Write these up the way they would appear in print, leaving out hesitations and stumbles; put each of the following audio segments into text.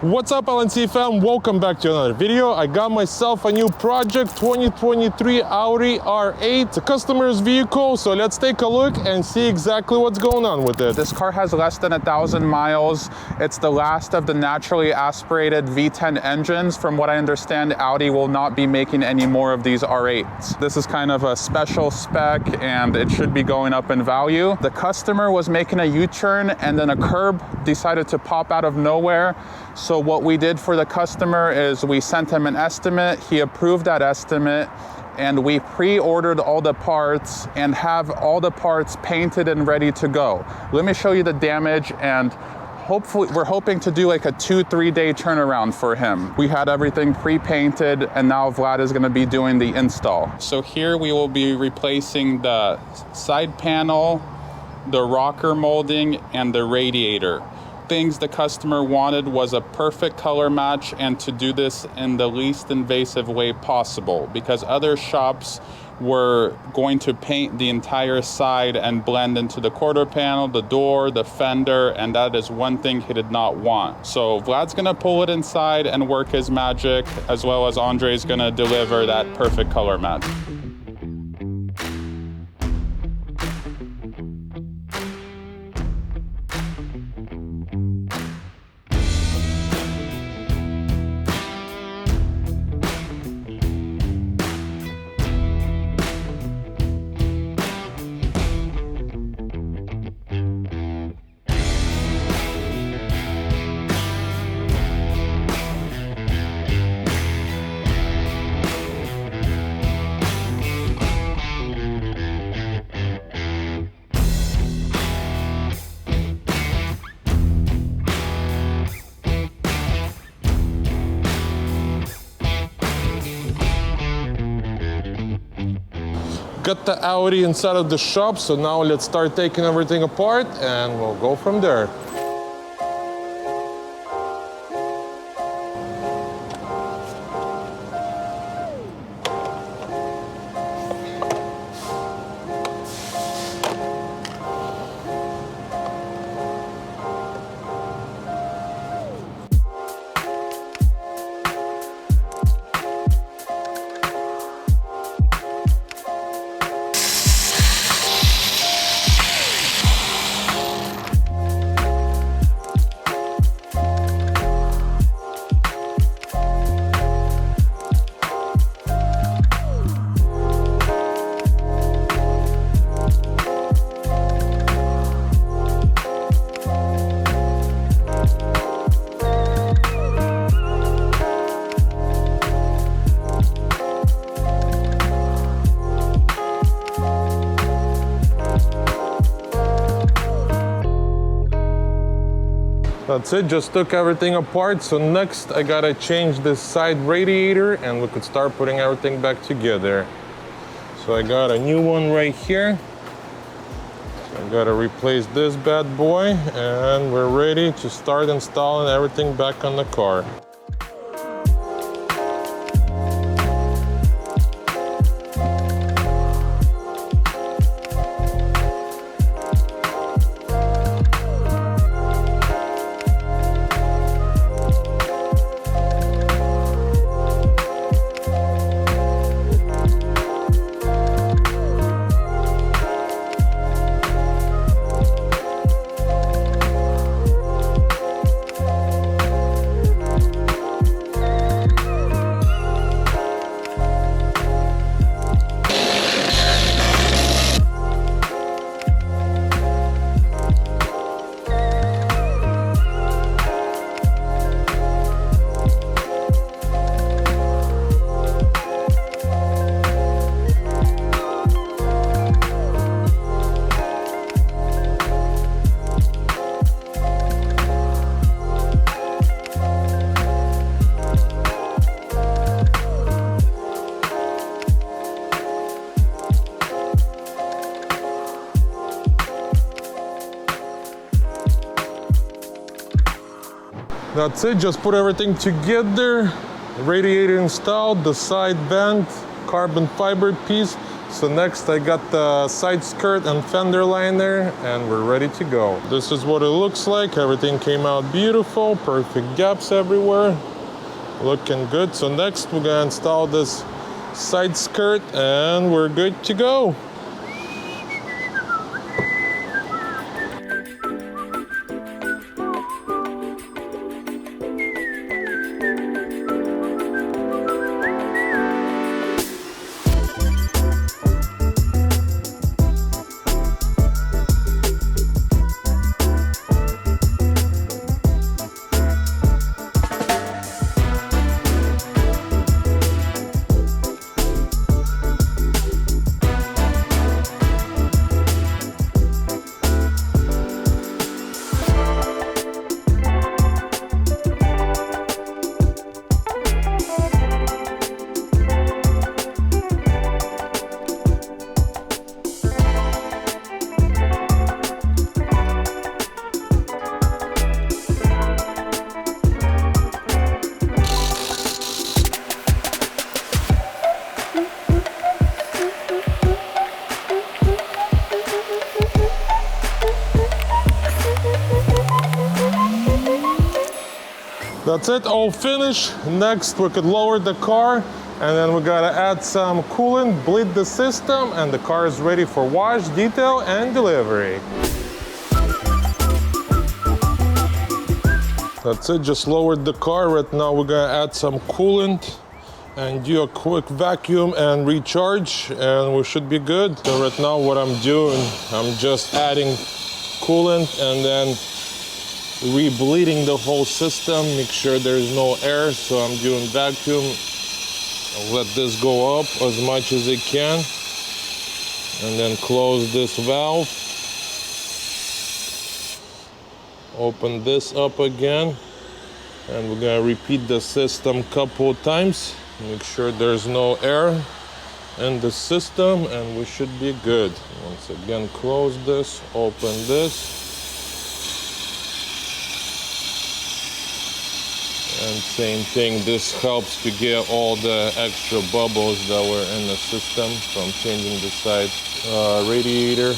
What's up, LNC Fam? Welcome back to another video. I got myself a new project, 2023 Audi R8. It's a customer's vehicle, so let's take a look and see exactly what's going on with it. This car has less than 1,000 miles. It's the last of the naturally aspirated V10 engines. From what I understand, Audi will not be making any more of these R8s. This is kind of a special spec and it should be going up in value. The customer was making a U-turn and then a curb decided to pop out of nowhere. So what we did for the customer is we sent him an estimate, he approved that estimate, and we pre-ordered all the parts and have all the parts painted and ready to go. Let me show you the damage, and hopefully we're hoping to do like a 2-3 day turnaround for him. We had everything pre-painted and now Vlad is gonna be doing the install. So here we will be replacing the side panel, the rocker molding, and the radiator. Things the customer wanted was a perfect color match and to do this in the least invasive way possible, because other shops were going to paint the entire side and blend into the quarter panel, the door, the fender, and that is one thing he did not want. So Vlad's gonna pull it inside and work his magic, as well as Andre's gonna deliver that perfect color match. Got the Audi inside of the shop, so now let's start taking everything apart and we'll go from there. That's it, just took everything apart. So next I gotta change this side radiator and we could start putting everything back together. So I got a new one right here. So I gotta replace this bad boy and we're ready to start installing everything back on the car. That's it, just put everything together. Radiator installed, the side vent, carbon fiber piece, So next I got the side skirt and fender liner, and we're ready to go. This is what it looks like. Everything came out beautiful, perfect gaps everywhere. Looking good. So next we're gonna install this side skirt and we're good to go. That's it, all finished. Next, we could lower the car, and then we gotta add some coolant, bleed the system, and the car is ready for wash, detail, and delivery. That's it, just lowered the car. Right now, we're gonna add some coolant and do a quick vacuum and recharge, and we should be good. So right now, what I'm doing, I'm just adding coolant and then re-bleeding the whole system, make sure there's no air. So I'm doing vacuum. I'll let this go up as much as it can, and then close this valve. Open this up again, and we're gonna repeat the system a couple of times. Make sure there's no air in the system, and we should be good. Once again, close this, open this. And same thing, this helps to get all the extra bubbles that were in the system from changing the side radiator.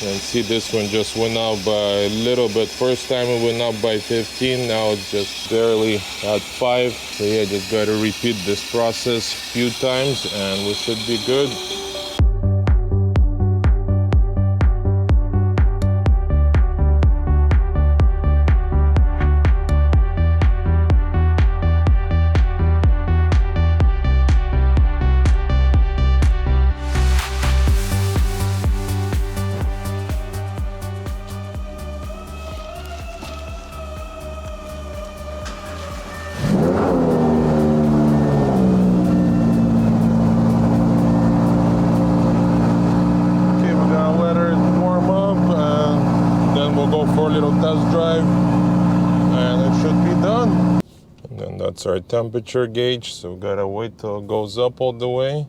And see, this one just went out by a little bit. First time it went out by 15, now it's just barely at 5. So yeah, just gotta repeat this process a few times and we should be good. That's our temperature gauge, so we gotta wait till it goes up all the way.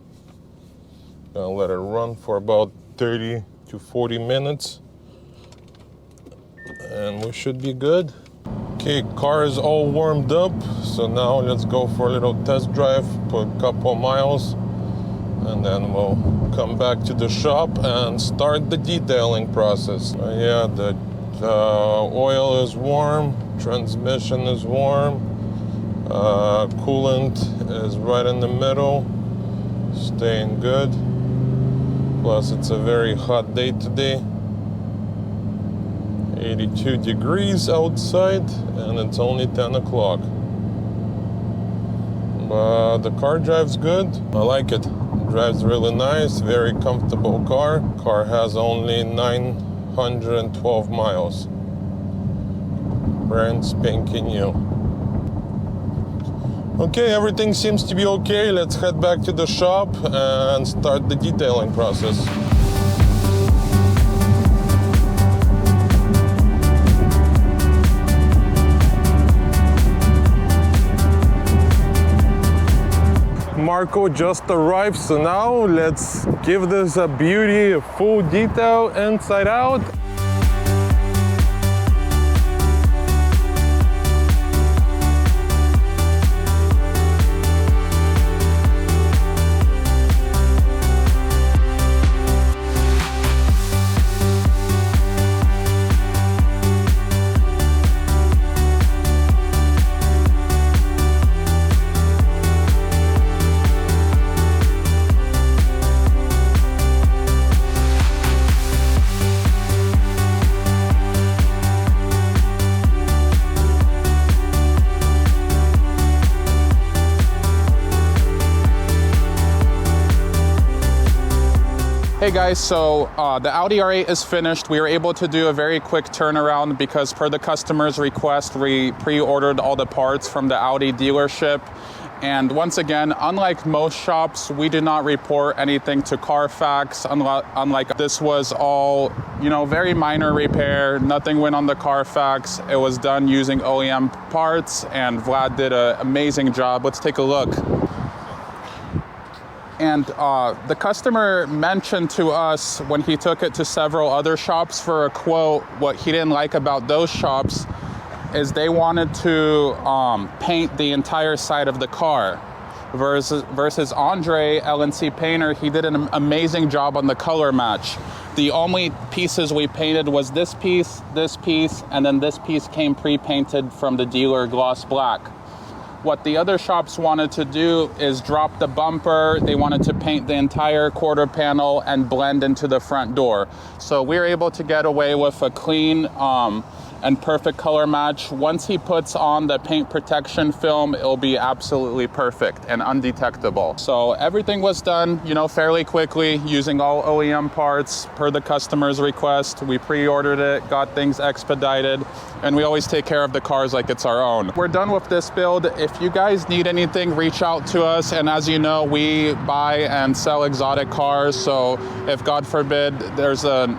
Gonna let it run for about 30 to 40 minutes, and we should be good. Okay, car is all warmed up, so now let's go for a little test drive, put a couple miles, and then we'll come back to the shop and start the detailing process. Yeah, the oil is warm, transmission is warm. Coolant is right in the middle, staying good. Plus it's a very hot day today, 82 degrees outside, and it's only 10 o'clock. But the car drives good, I like it. Drives really nice, very comfortable car. Car has only 912 miles. Brand spanking new. Okay, everything seems to be okay. Let's head back to the shop and start the detailing process. Marco just arrived, so now let's give this a beauty, a full detail inside out. Hey guys, so the Audi R8 is finished. We were able to do a very quick turnaround because per the customer's request, we pre-ordered all the parts from the Audi dealership. And once again, unlike most shops, we did not report anything to Carfax. Unlike this was all, you know, very minor repair. Nothing went on the Carfax. It was done using OEM parts, and Vlad did an amazing job. Let's take a look. And the customer mentioned to us when he took it to several other shops for a quote, what he didn't like about those shops is they wanted to paint the entire side of the car. Versus Andre, LNC painter, he did an amazing job on the color match. The only pieces we painted was this piece, and then this piece came pre-painted from the dealer gloss black. What the other shops wanted to do is drop the bumper. They wanted to paint the entire quarter panel and blend into the front door. So we were able to get away with a clean and perfect color match. Once he puts on the paint protection film, it'll be absolutely perfect and undetectable. So everything was done, you know, fairly quickly using all OEM parts per the customer's request. We pre-ordered it, got things expedited, and we always take care of the cars like it's our own. We're done with this build. If you guys need anything, reach out to us. And as you know, we buy and sell exotic cars. So if God forbid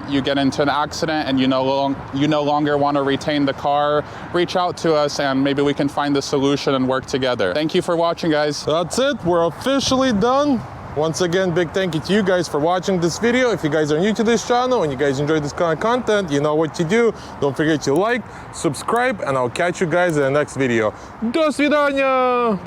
you get into an accident and you no longer want to retain the car, reach out to us and maybe we can find the solution and work together. Thank you for watching, guys. That's it. We're officially done. Once again, big thank you to you guys for watching this video. If you guys are new to this channel and you guys enjoy this kind of content, you know what to do. Don't forget to like, subscribe, and I'll catch you guys in the next video. До свидания!